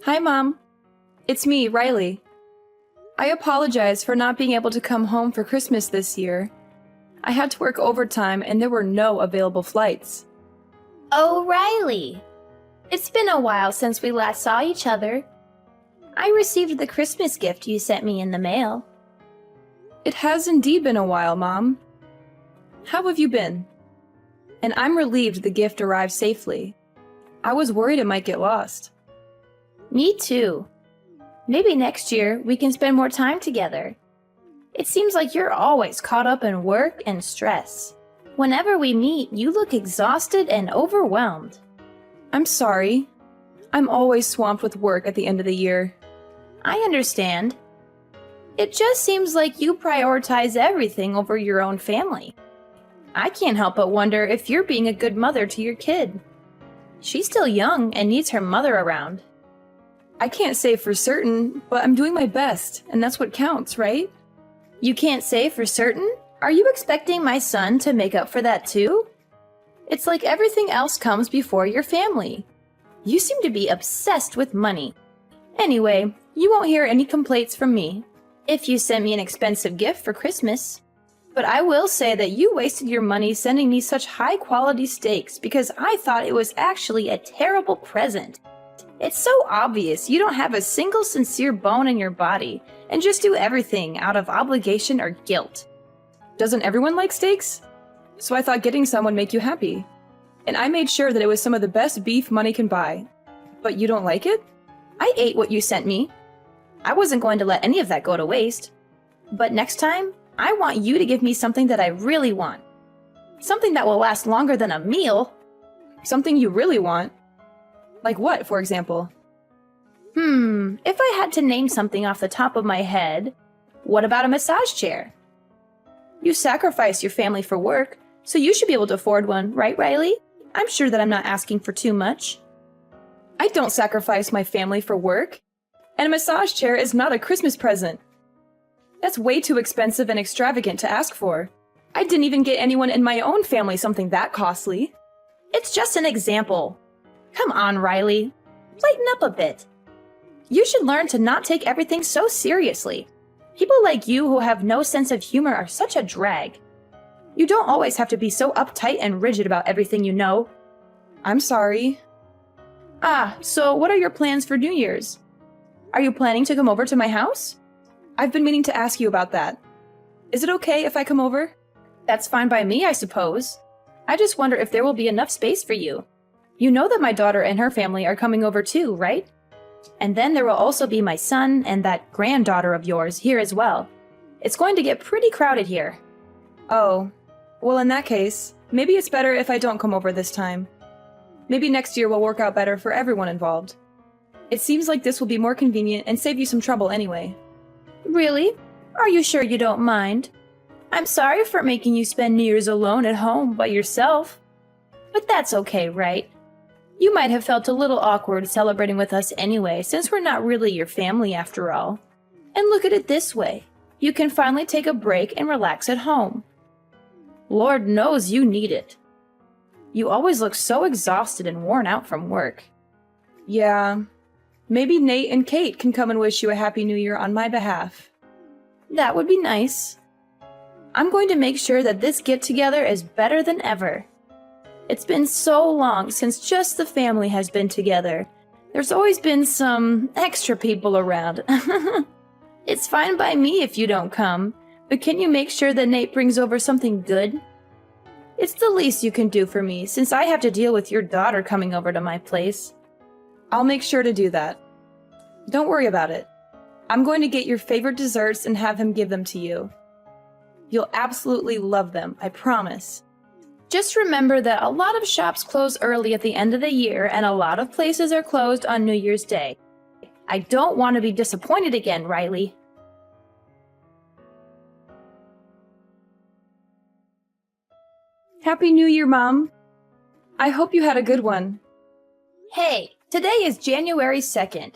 Hi, Mom. It's me, Riley. I apologize for not being able to come home for Christmas this year. I had to work overtime and there were no available flights. Oh, Riley. It's been a while since we last saw each other. I received the Christmas gift you sent me in the mail. It has indeed been a while, Mom. How have you been? And I'm relieved the gift arrived safely. I was worried it might get lost. Me too. Maybe next year we can spend more time together. It seems like you're always caught up in work and stress. Whenever we meet, you look exhausted and overwhelmed. I'm sorry. I'm always swamped with work at the end of the year. I understand. It just seems like you prioritize everything over your own family. I can't help but wonder if you're being a good mother to your kid. She's still young and needs her mother around. I can't say for certain, but I'm doing my best, and that's what counts, right? You can't say for certain? Are you expecting my son to make up for that too? It's like everything else comes before your family. You seem to be obsessed with money. Anyway, you won't hear any complaints from me if you send me an expensive gift for Christmas. But I will say that you wasted your money sending me such high-quality steaks because I thought it was actually a terrible present. It's so obvious you don't have a single sincere bone in your body and just do everything out of obligation or guilt. Doesn't everyone like steaks? So I thought getting some would make you happy. And I made sure that it was some of the best beef money can buy. But you don't like it? I ate what you sent me. I wasn't going to let any of that go to waste. But next time, I want you to give me something that I really want. Something that will last longer than a meal. Something you really want? Like what, for example? If I had to name something off the top of my head, what about a massage chair? You sacrifice your family for work, so you should be able to afford one, right, Riley? I'm sure that I'm not asking for too much. I don't sacrifice my family for work. And a massage chair is not a Christmas present. That's way too expensive and extravagant to ask for. I didn't even get anyone in my own family something that costly. It's just an example. Come on, Riley. Lighten up a bit. You should learn to not take everything so seriously. People like you who have no sense of humor are such a drag. You don't always have to be so uptight and rigid about everything you know. I'm sorry. So what are your plans for New Year's? Are you planning to come over to my house? I've been meaning to ask you about that. Is it okay if I come over? That's fine by me, I suppose. I just wonder if there will be enough space for you. You know that my daughter and her family are coming over too, right? And then there will also be my son and that granddaughter of yours here as well. It's going to get pretty crowded here. Oh, well in that case, maybe it's better if I don't come over this time. Maybe next year will work out better for everyone involved. It seems like this will be more convenient and save you some trouble anyway. Really? Are you sure you don't mind? I'm sorry for making you spend New Year's alone at home by yourself. But that's okay, right? You might have felt a little awkward celebrating with us anyway, since we're not really your family after all. And look at it this way. You can finally take a break and relax at home. Lord knows you need it. You always look so exhausted and worn out from work. Yeah. Maybe Nate and Kate can come and wish you a Happy New Year on my behalf. That would be nice. I'm going to make sure that this get-together is better than ever. It's been so long since just the family has been together. There's always been some extra people around. It's fine by me if you don't come, but can you make sure that Nate brings over something good? It's the least you can do for me, since I have to deal with your daughter coming over to my place. I'll make sure to do that. Don't worry about it. I'm going to get your favorite desserts and have him give them to you. You'll absolutely love them, I promise. Just remember that a lot of shops close early at the end of the year and a lot of places are closed on New Year's Day. I don't want to be disappointed again, Riley. Happy New Year, Mom. I hope you had a good one. Hey, today is January 2nd.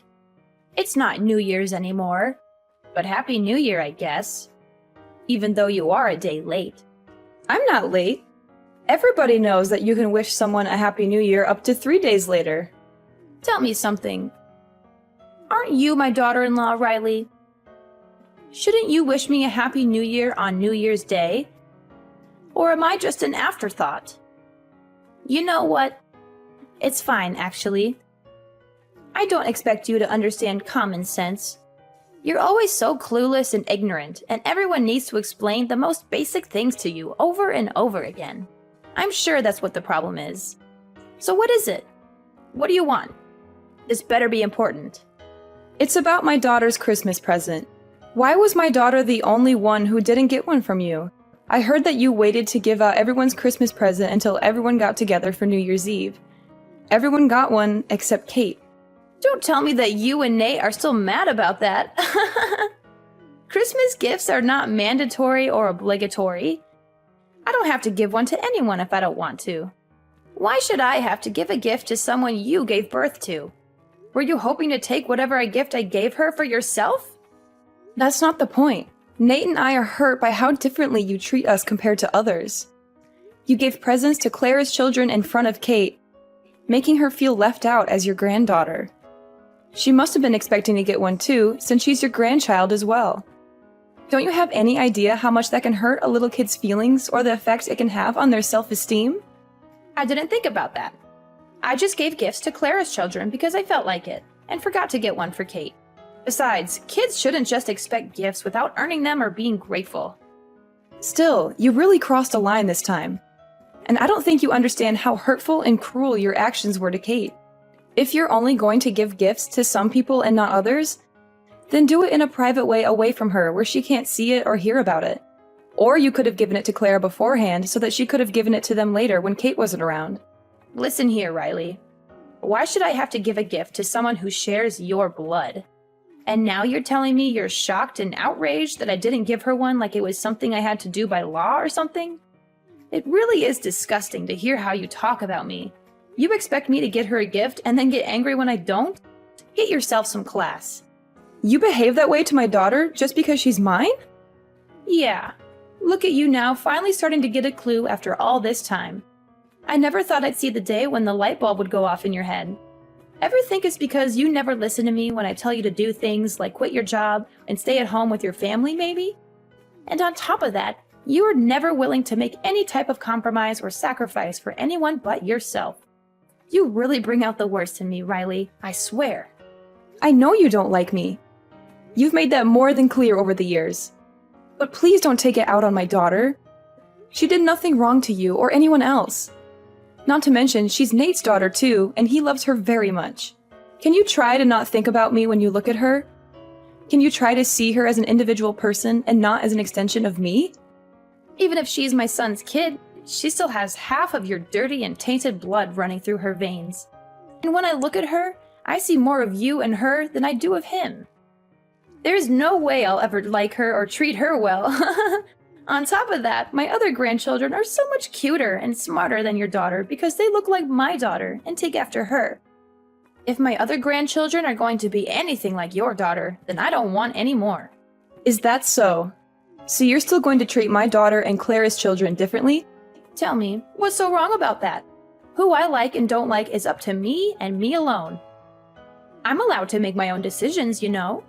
It's not New Year's anymore, but Happy New Year, I guess. Even though you are a day late. I'm not late. Everybody knows that you can wish someone a Happy New Year up to 3 days later. Tell me something. Aren't you my daughter-in-law, Riley? Shouldn't you wish me a happy new year on New Year's Day? Or am I just an afterthought? You know what? It's fine, actually. I don't expect you to understand common sense. You're always so clueless and ignorant, and everyone needs to explain the most basic things to you over and over again. I'm sure that's what the problem is. So what is it? What do you want? This better be important. It's about my daughter's Christmas present. Why was my daughter the only one who didn't get one from you? I heard that you waited to give out everyone's Christmas present until everyone got together for New Year's Eve. Everyone got one except Kate. Don't tell me that you and Nate are still mad about that. Christmas gifts are not mandatory or obligatory. I don't have to give one to anyone if I don't want to. Why should I have to give a gift to someone you gave birth to? Were you hoping to take whatever gift I gave her for yourself? That's not the point. Nate and I are hurt by how differently you treat us compared to others. You gave presents to Clara's children in front of Kate, making her feel left out as your granddaughter. She must have been expecting to get one too, since she's your grandchild as well. Don't you have any idea how much that can hurt a little kid's feelings or the effect it can have on their self-esteem? I didn't think about that. I just gave gifts to Clara's children because I felt like it, and forgot to get one for Kate. Besides, kids shouldn't just expect gifts without earning them or being grateful. Still, you really crossed a line this time. And I don't think you understand how hurtful and cruel your actions were to Kate. If you're only going to give gifts to some people and not others, then do it in a private way away from her where she can't see it or hear about it. Or you could have given it to Clara beforehand so that she could have given it to them later when Kate wasn't around. Listen here, Riley. Why should I have to give a gift to someone who shares your blood? And now you're telling me you're shocked and outraged that I didn't give her one like it was something I had to do by law or something? It really is disgusting to hear how you talk about me. You expect me to get her a gift and then get angry when I don't? Get yourself some class. You behave that way to my daughter just because she's mine? Yeah. Look at you now, finally starting to get a clue after all this time. I never thought I'd see the day when the light bulb would go off in your head. Ever think it's because you never listen to me when I tell you to do things like quit your job and stay at home with your family, maybe? And on top of that, you are never willing to make any type of compromise or sacrifice for anyone but yourself. You really bring out the worst in me, Riley, I swear. I know you don't like me. You've made that more than clear over the years. But please don't take it out on my daughter. She did nothing wrong to you or anyone else. Not to mention, she's Nate's daughter too, and he loves her very much. Can you try to not think about me when you look at her? Can you try to see her as an individual person and not as an extension of me? Even if she's my son's kid, she still has half of your dirty and tainted blood running through her veins. And when I look at her, I see more of you and her than I do of him. There's no way I'll ever like her or treat her well. On top of that, my other grandchildren are so much cuter and smarter than your daughter because they look like my daughter and take after her. If my other grandchildren are going to be anything like your daughter, then I don't want any more. Is that so? So you're still going to treat my daughter and Clara's children differently? Tell me, what's so wrong about that? Who I like and don't like is up to me and me alone. I'm allowed to make my own decisions, you know.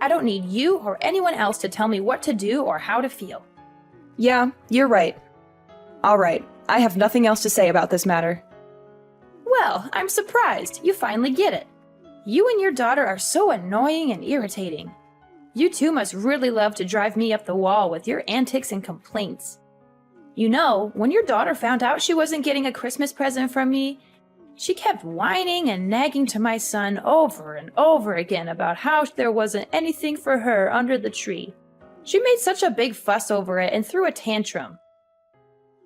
I don't need you or anyone else to tell me what to do or how to feel. Yeah, you're right. All right, I have nothing else to say about this matter. Well, I'm surprised you finally get it. You and your daughter are so annoying and irritating. You two must really love to drive me up the wall with your antics and complaints. You know, when your daughter found out she wasn't getting a Christmas present from me, she kept whining and nagging to my son over and over again about how there wasn't anything for her under the tree. She made such a big fuss over it and threw a tantrum.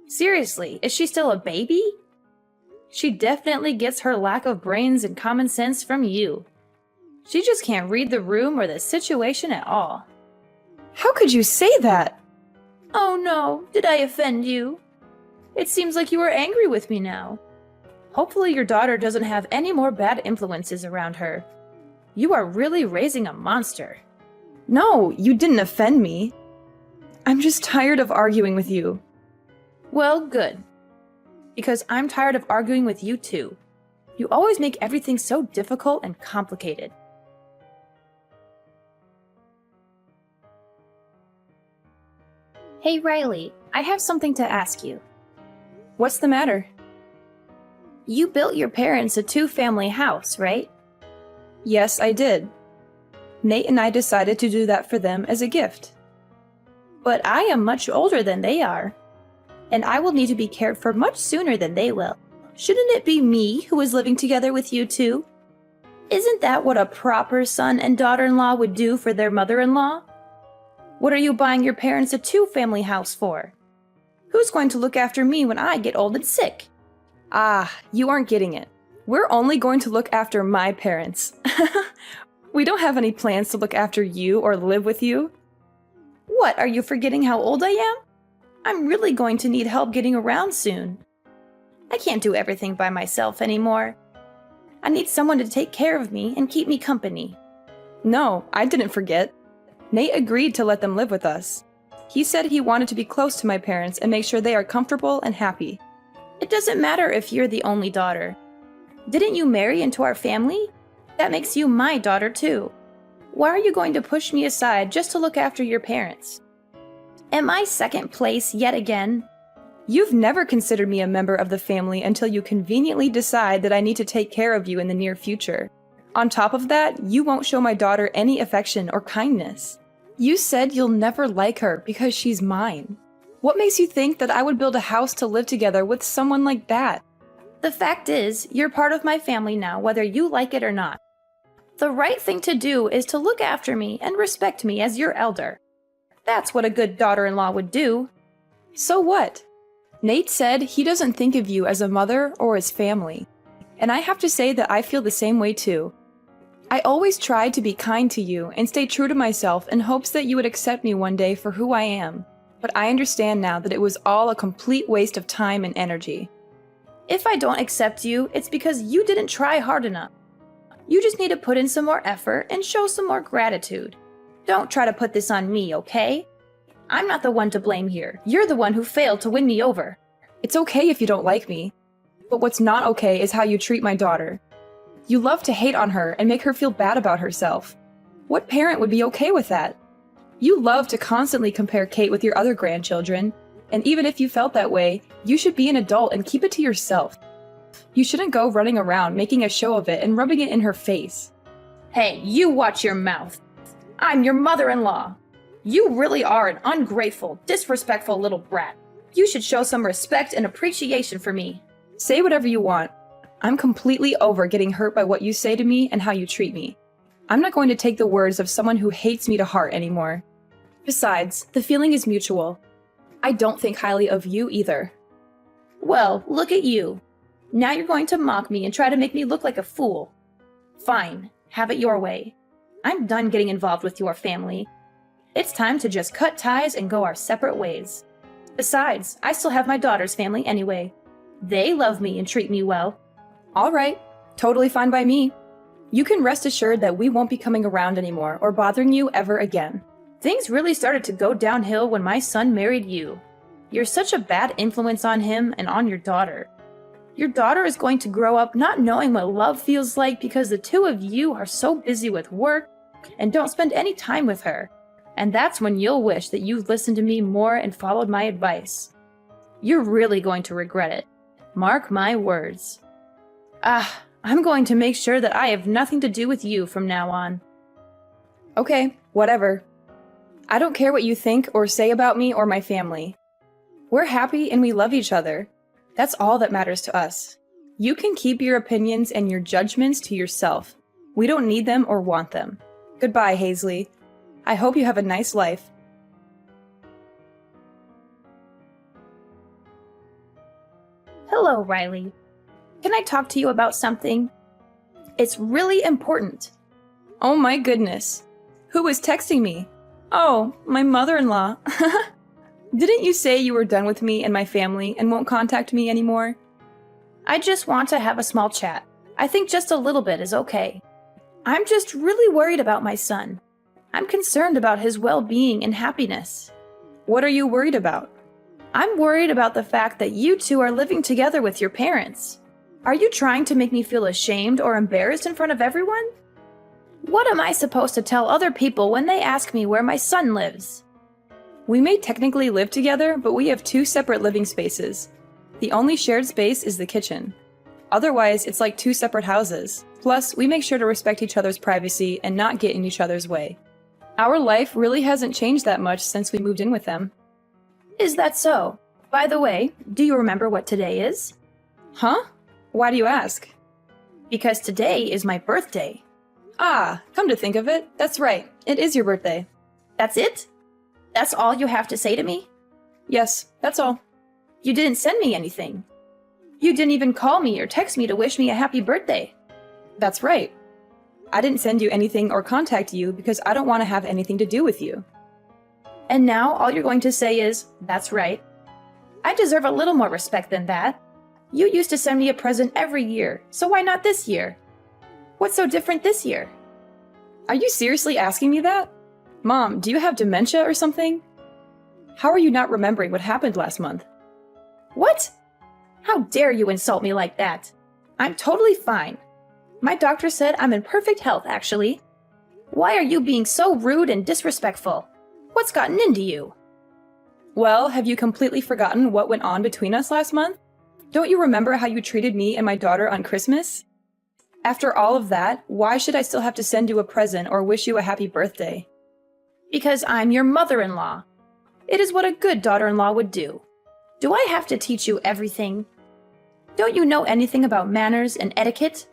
Seriously, is she still a baby? She definitely gets her lack of brains and common sense from you. She just can't read the room or the situation at all. How could you say that? Oh no, did I offend you? It seems like you are angry with me now. Hopefully your daughter doesn't have any more bad influences around her. You are really raising a monster. No, you didn't offend me. I'm just tired of arguing with you. Well, good. Because I'm tired of arguing with you too. You always make everything so difficult and complicated. Hey Riley, I have something to ask you. What's the matter? You built your parents a two-family house, right? Yes, I did. Nate and I decided to do that for them as a gift. But I am much older than they are, and I will need to be cared for much sooner than they will. Shouldn't it be me who is living together with you two? Isn't that what a proper son and daughter-in-law would do for their mother-in-law? What are you buying your parents a two-family house for? Who's going to look after me when I get old and sick? Ah, you aren't getting it. We're only going to look after my parents. We don't have any plans to look after you or live with you. What, are you forgetting how old I am? I'm really going to need help getting around soon. I can't do everything by myself anymore. I need someone to take care of me and keep me company. No, I didn't forget. Nate agreed to let them live with us. He said he wanted to be close to my parents and make sure they are comfortable and happy. It doesn't matter if you're the only daughter. Didn't you marry into our family? That makes you my daughter too. Why are you going to push me aside just to look after your parents? Am I second place yet again? You've never considered me a member of the family until you conveniently decide that I need to take care of you in the near future. On top of that, you won't show my daughter any affection or kindness. You said you'll never like her because she's mine. What makes you think that I would build a house to live together with someone like that? The fact is, you're part of my family now, whether you like it or not. The right thing to do is to look after me and respect me as your elder. That's what a good daughter-in-law would do. So what? Nate said he doesn't think of you as a mother or as family. And I have to say that I feel the same way too. I always tried to be kind to you and stay true to myself in hopes that you would accept me one day for who I am. But I understand now that it was all a complete waste of time and energy. If I don't accept you, it's because you didn't try hard enough. You just need to put in some more effort and show some more gratitude. Don't try to put this on me, okay? I'm not the one to blame here. You're the one who failed to win me over. It's okay if you don't like me. But what's not okay is how you treat my daughter. You love to hate on her and make her feel bad about herself. What parent would be okay with that? You love to constantly compare Kate with your other grandchildren, and even if you felt that way, you should be an adult and keep it to yourself. You shouldn't go running around making a show of it and rubbing it in her face. Hey, you watch your mouth. I'm your mother-in-law. You really are an ungrateful, disrespectful little brat. You should show some respect and appreciation for me. Say whatever you want. I'm completely over getting hurt by what you say to me and how you treat me. I'm not going to take the words of someone who hates me to heart anymore. Besides, the feeling is mutual. I don't think highly of you either. Well, look at you. Now you're going to mock me and try to make me look like a fool. Fine, have it your way. I'm done getting involved with your family. It's time to just cut ties and go our separate ways. Besides, I still have my daughter's family anyway. They love me and treat me well. All right, totally fine by me. You can rest assured that we won't be coming around anymore or bothering you ever again. Things really started to go downhill when my son married you. You're such a bad influence on him and on your daughter. Your daughter is going to grow up not knowing what love feels like because the two of you are so busy with work and don't spend any time with her. And that's when you'll wish that you'd listened to me more and followed my advice. You're really going to regret it. Mark my words. I'm going to make sure that I have nothing to do with you from now on. Okay, whatever. I don't care what you think or say about me or my family. We're happy and we love each other. That's all that matters to us. You can keep your opinions and your judgments to yourself. We don't need them or want them. Goodbye, Hazley. I hope you have a nice life. Hello, Riley. Can I talk to you about something? It's really important. Oh my goodness. Who was texting me? Oh, my mother-in-law. Didn't you say you were done with me and my family and won't contact me anymore? I just want to have a small chat. I think just a little bit is okay. I'm just really worried about my son. I'm concerned about his well-being and happiness. What are you worried about? I'm worried about the fact that you two are living together with your parents. Are you trying to make me feel ashamed or embarrassed in front of everyone? What am I supposed to tell other people when they ask me where my son lives? We may technically live together, but we have two separate living spaces. The only shared space is the kitchen. Otherwise, it's like two separate houses. Plus, we make sure to respect each other's privacy and not get in each other's way. Our life really hasn't changed that much since we moved in with them. Is that so? By the way, do you remember what today is? Huh? Why do you ask? Because today is my birthday. Ah, come to think of it, that's right. It is your birthday. That's it? That's all you have to say to me? Yes, that's all. You didn't send me anything. You didn't even call me or text me to wish me a happy birthday. That's right. I didn't send you anything or contact you because I don't want to have anything to do with you. And now all you're going to say is, that's right. I deserve a little more respect than that. You used to send me a present every year, so why not this year? What's so different this year? Are you seriously asking me that? Mom, do you have dementia or something? How are you not remembering what happened last month? What? How dare you insult me like that? I'm totally fine. My doctor said I'm in perfect health, actually. Why are you being so rude and disrespectful? What's gotten into you? Well, have you completely forgotten what went on between us last month? Don't you remember how you treated me and my daughter on Christmas? After all of that, why should I still have to send you a present or wish you a happy birthday? Because I'm your mother-in-law. It is what a good daughter-in-law would do. Do I have to teach you everything? Don't you know anything about manners and etiquette?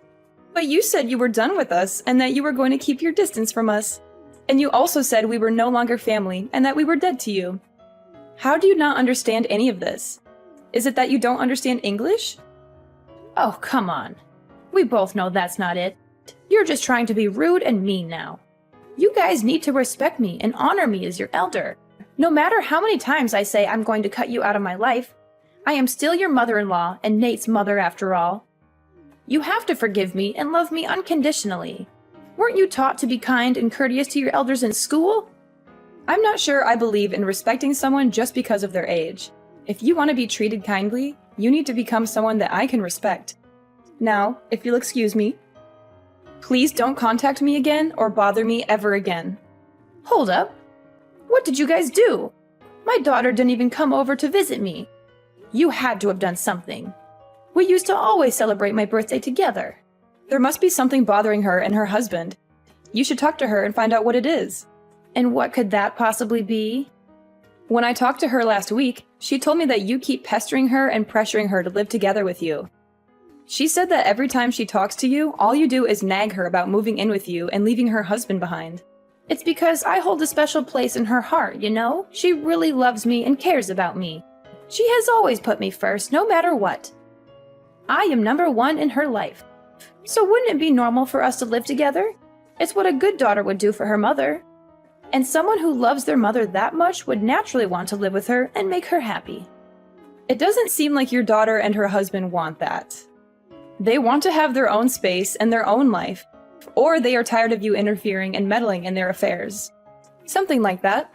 But you said you were done with us and that you were going to keep your distance from us. And you also said we were no longer family and that we were dead to you. How do you not understand any of this? Is it that you don't understand English? Oh, come on. We both know that's not it. You're just trying to be rude and mean now. You guys need to respect me and honor me as your elder. No matter how many times I say I'm going to cut you out of my life, I am still your mother-in-law and Nate's mother after all. You have to forgive me and love me unconditionally. Weren't you taught to be kind and courteous to your elders in school? I'm not sure I believe in respecting someone just because of their age. If you want to be treated kindly, you need to become someone that I can respect. Now, if you'll excuse me, please don't contact me again or bother me ever again. Hold up. What did you guys do? My daughter didn't even come over to visit me. You had to have done something. We used to always celebrate my birthday together. There must be something bothering her and her husband. You should talk to her and find out what it is. And what could that possibly be? When I talked to her last week, she told me that you keep pestering her and pressuring her to live together with you. She said that every time she talks to you, all you do is nag her about moving in with you and leaving her husband behind. It's because I hold a special place in her heart, you know? She really loves me and cares about me. She has always put me first, no matter what. I am number one in her life. So wouldn't it be normal for us to live together? It's what a good daughter would do for her mother. And someone who loves their mother that much would naturally want to live with her and make her happy. It doesn't seem like your daughter and her husband want that. They want to have their own space and their own life, or they are tired of you interfering and meddling in their affairs. Something like that.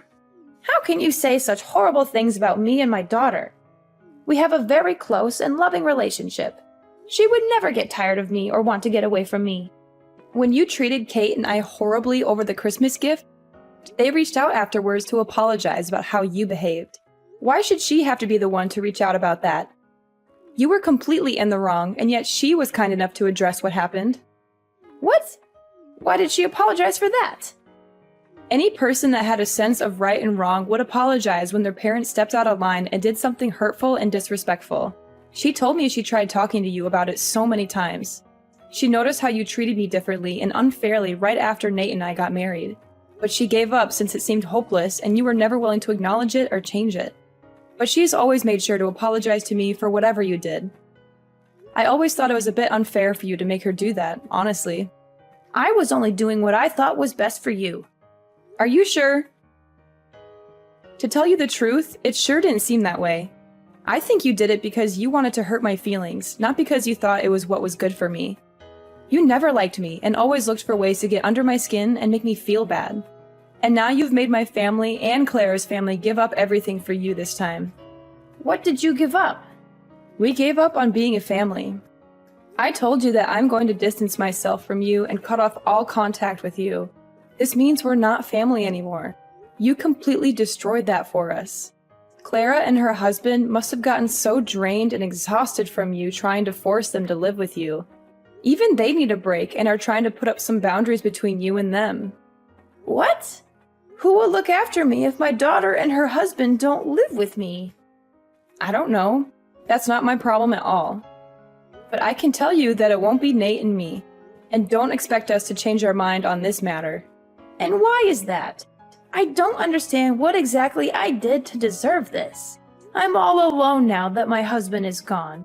How can you say such horrible things about me and my daughter? We have a very close and loving relationship. She would never get tired of me or want to get away from me. When you treated Kate and I horribly over the Christmas gift, they reached out afterwards to apologize about how you behaved. Why should she have to be the one to reach out about that? You were completely in the wrong, and yet she was kind enough to address what happened. What? Why did she apologize for that? Any person that had a sense of right and wrong would apologize when their parents stepped out of line and did something hurtful and disrespectful. She told me she tried talking to you about it so many times. She noticed how you treated me differently and unfairly right after Nate and I got married. But she gave up since it seemed hopeless and you were never willing to acknowledge it or change it. But she's always made sure to apologize to me for whatever you did. I always thought it was a bit unfair for you to make her do that, honestly. I was only doing what I thought was best for you. Are you sure? To tell you the truth, it sure didn't seem that way. I think you did it because you wanted to hurt my feelings, not because you thought it was what was good for me. You never liked me and always looked for ways to get under my skin and make me feel bad. And now you've made my family and Clara's family give up everything for you this time. What did you give up? We gave up on being a family. I told you that I'm going to distance myself from you and cut off all contact with you. This means we're not family anymore. You completely destroyed that for us. Clara and her husband must have gotten so drained and exhausted from you trying to force them to live with you. Even they need a break and are trying to put up some boundaries between you and them. What? Who will look after me if my daughter and her husband don't live with me? I don't know. That's not my problem at all. But I can tell you that it won't be Nate and me. And don't expect us to change our mind on this matter. And why is that? I don't understand what exactly I did to deserve this. I'm all alone now that my husband is gone.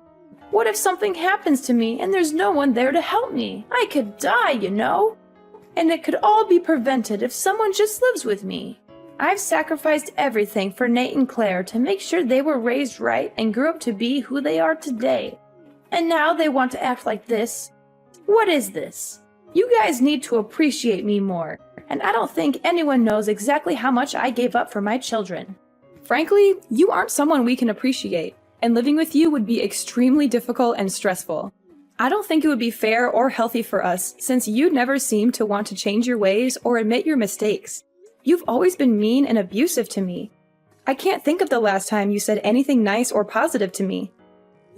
What if something happens to me and there's no one there to help me? I could die, you know? And it could all be prevented if someone just lives with me. I've sacrificed everything for Nate and Claire to make sure they were raised right and grew up to be who they are today. And now they want to act like this? What is this? You guys need to appreciate me more, and I don't think anyone knows exactly how much I gave up for my children. Frankly, you aren't someone we can appreciate, and living with you would be extremely difficult and stressful. I don't think it would be fair or healthy for us, since you never seem to want to change your ways or admit your mistakes. You've always been mean and abusive to me. I can't think of the last time you said anything nice or positive to me.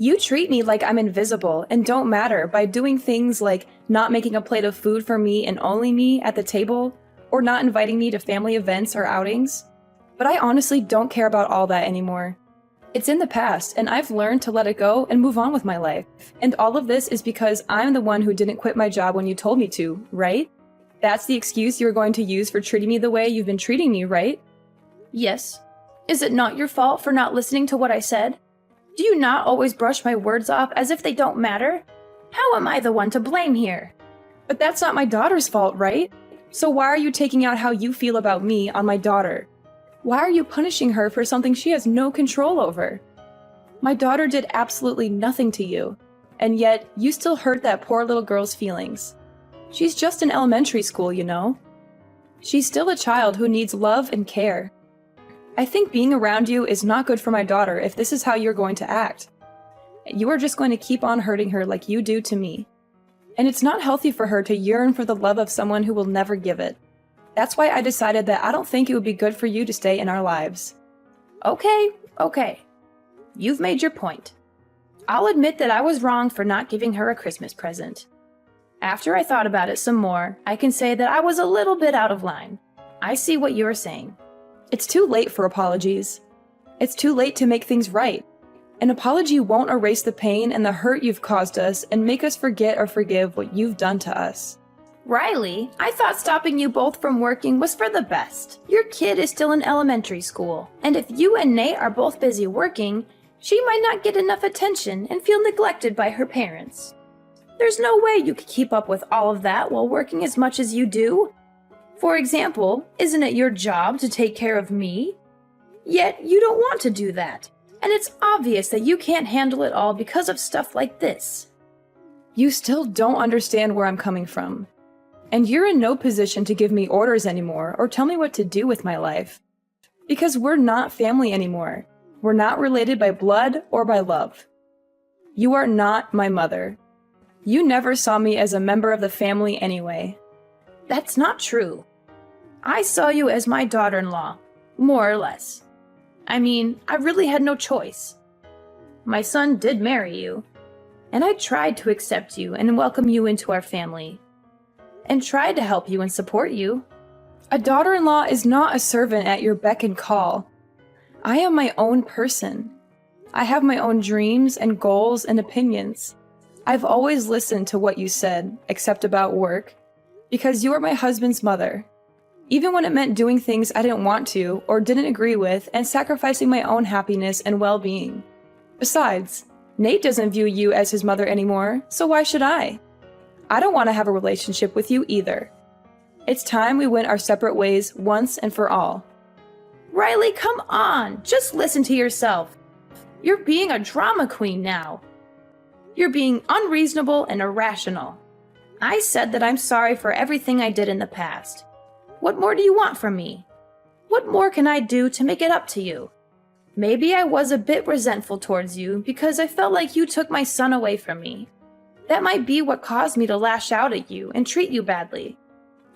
You treat me like I'm invisible and don't matter by doing things like not making a plate of food for me and only me at the table, or not inviting me to family events or outings. But I honestly don't care about all that anymore. It's in the past, and I've learned to let it go and move on with my life. And all of this is because I'm the one who didn't quit my job when you told me to, right? That's the excuse you're going to use for treating me the way you've been treating me, right? Yes. Is it not your fault for not listening to what I said? Do you not always brush my words off as if they don't matter? How am I the one to blame here? But that's not my daughter's fault, right? So why are you taking out how you feel about me on my daughter? Why are you punishing her for something she has no control over? My daughter did absolutely nothing to you, and yet you still hurt that poor little girl's feelings. She's just in elementary school, you know? She's still a child who needs love and care. I think being around you is not good for my daughter if this is how you're going to act. You are just going to keep on hurting her like you do to me. And it's not healthy for her to yearn for the love of someone who will never give it. That's why I decided that I don't think it would be good for you to stay in our lives. Okay. You've made your point. I'll admit that I was wrong for not giving her a Christmas present. After I thought about it some more, I can say that I was a little bit out of line. I see what you're saying. It's too late for apologies. It's too late to make things right. An apology won't erase the pain and the hurt you've caused us and make us forget or forgive what you've done to us. Riley, I thought stopping you both from working was for the best. Your kid is still in elementary school, and if you and Nate are both busy working, she might not get enough attention and feel neglected by her parents. There's no way you could keep up with all of that while working as much as you do. For example, isn't it your job to take care of me? Yet you don't want to do that, and it's obvious that you can't handle it all because of stuff like this. You still don't understand where I'm coming from. And you're in no position to give me orders anymore or tell me what to do with my life. Because we're not family anymore. We're not related by blood or by love. You are not my mother. You never saw me as a member of the family anyway. That's not true. I saw you as my daughter-in-law, more or less. I mean, I really had no choice. My son did marry you, and I tried to accept you and welcome you into our family, and tried to help you and support you. A daughter-in-law is not a servant at your beck and call. I am my own person. I have my own dreams and goals and opinions. I've always listened to what you said, except about work, because you are my husband's mother. Even when it meant doing things I didn't want to or didn't agree with and sacrificing my own happiness and well-being. Besides, Nate doesn't view you as his mother anymore, so why should I? I don't want to have a relationship with you either. It's time we went our separate ways once and for all. Riley, come on! Just listen to yourself. You're being a drama queen now. You're being unreasonable and irrational. I said that I'm sorry for everything I did in the past. What more do you want from me? What more can I do to make it up to you? Maybe I was a bit resentful towards you because I felt like you took my son away from me. That might be what caused me to lash out at you and treat you badly.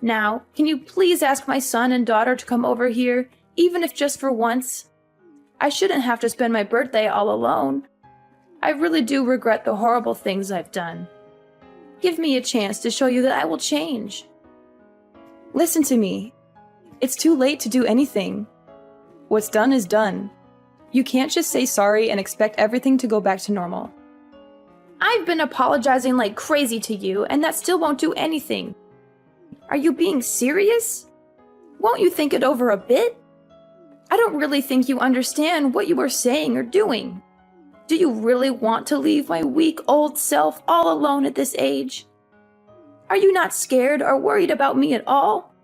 Now, can you please ask my son and daughter to come over here, even if just for once? I shouldn't have to spend my birthday all alone. I really do regret the horrible things I've done. Give me a chance to show you that I will change. Listen to me. It's too late to do anything. What's done is done. You can't just say sorry and expect everything to go back to normal. I've been apologizing like crazy to you, and that still won't do anything. Are you being serious? Won't you think it over a bit? I don't really think you understand what you are saying or doing. Do you really want to leave my weak old self all alone at this age? Are you not scared or worried about me at all?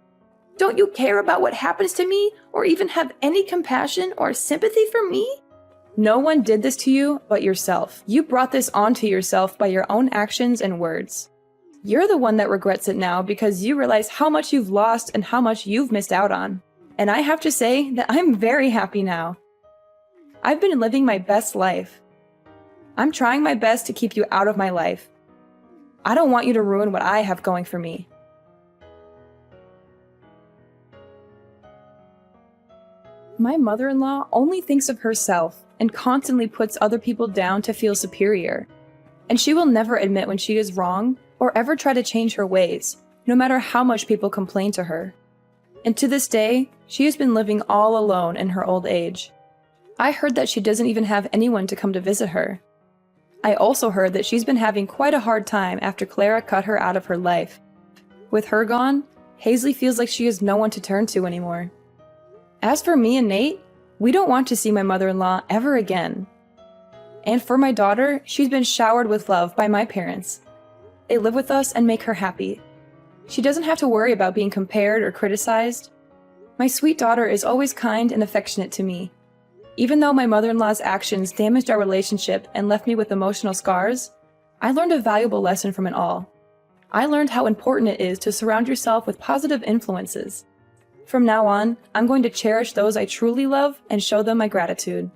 Don't you care about what happens to me or even have any compassion or sympathy for me? No one did this to you but yourself. You brought this onto yourself by your own actions and words. You're the one that regrets it now because you realize how much you've lost and how much you've missed out on. And I have to say that I'm very happy now. I've been living my best life. I'm trying my best to keep you out of my life. I don't want you to ruin what I have going for me. My mother-in-law only thinks of herself and constantly puts other people down to feel superior. And she will never admit when she is wrong or ever try to change her ways, no matter how much people complain to her. And to this day, she has been living all alone in her old age. I heard that she doesn't even have anyone to come to visit her. I also heard that she's been having quite a hard time after Clara cut her out of her life. With her gone, Hazley feels like she has no one to turn to anymore. As for me and Nate, we don't want to see my mother-in-law ever again. And for my daughter, she's been showered with love by my parents. They live with us and make her happy. She doesn't have to worry about being compared or criticized. My sweet daughter is always kind and affectionate to me. Even though my mother-in-law's actions damaged our relationship and left me with emotional scars, I learned a valuable lesson from it all. I learned how important it is to surround yourself with positive influences. From now on, I'm going to cherish those I truly love and show them my gratitude.